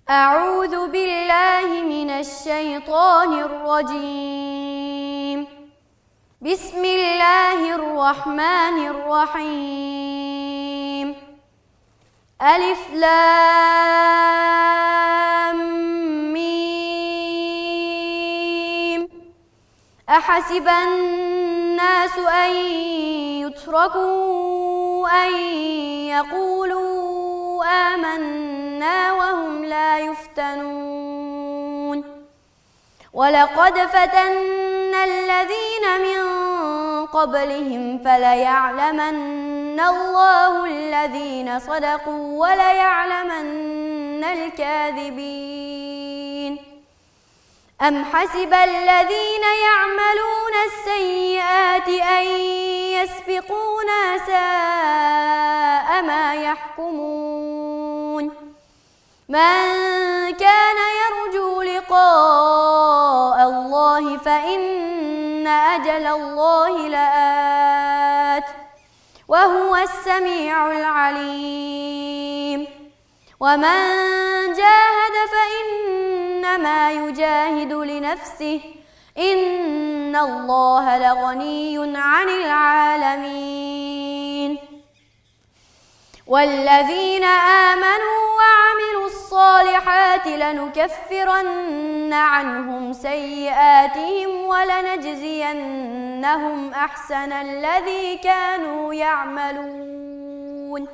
أعوذ بالله من الشيطان الرجيم. بسم الله الرحمن الرحيم. ألف لام ميم. أحسب الناس أن يتركوا أن يقولوا آمنا وهم لا يفتنون. ولقد فتنا الذين من قبلهم فليعلمن الله الذين صدقوا وليعلمن الكاذبين. أم حسب الذين يعملون السيئات أن يسبقونا ساء ما يحكمون. من كان يرجو لقاء الله فإن أجل الله لآت وهو السميع العليم. ومن جاهد فإنما يجاهد لنفسه إن الله لغني عن العالمين. والذين آمنوا وعملوا الصالحات لنكفرن عنهم سيئاتهم ولنجزينهم أحسن الذي كانوا يعملون.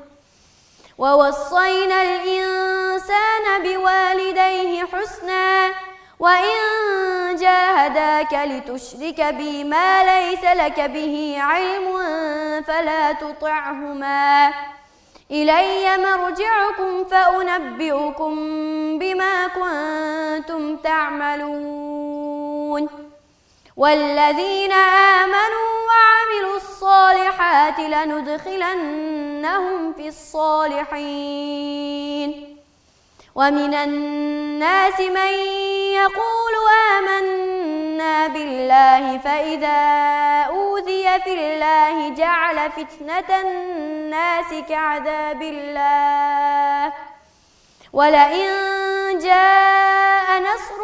ووصينا الإنسان بوالديه حسنا وإن جاهداك لتشرك بي ما ليس لك به علم فلا تطعهما إلي مرجعكم فأنبئكم بما كنتم تعملون. والذين آمنوا وعملوا الصالحات لندخلنهم في الصالحين. ومن الناس من يقول آمنا بالله فإذا أوذي في الله جعل فتنة الناس كعذاب الله ولئن جاء نصر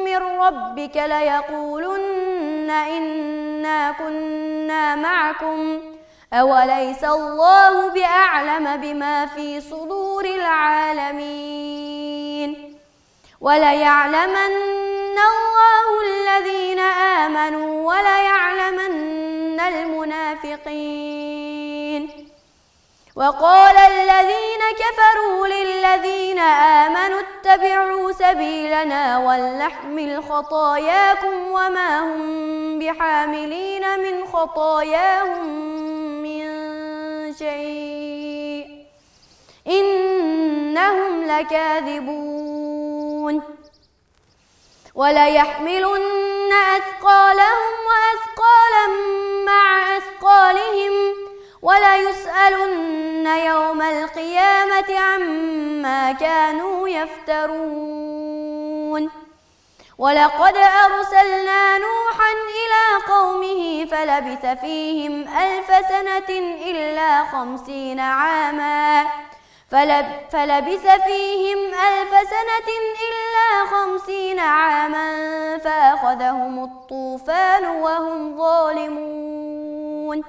من ربك ليقولن إنا كنا معكم أوليس الله بأعلم بما في صدور العالمين. وليعلمن الله الذين آمنوا وليعلمن المنافقين. وقال الذين كفروا للذين آمنوا اتبعوا سبيلنا ولنحمل خطاياكم وما هم بحاملين من خطاياهم من شيء إنهم لكاذبون. وليحملن أثقالهم وأثقالا مع أثقالهم وليسألن يوم القيامة عما كانوا يفترون. ولقد أرسلنا نوحا إلى قومه فلبث فيهم 1000 سنة إلا 50 عاما فأخذهم الطوفان وهم ظالمون.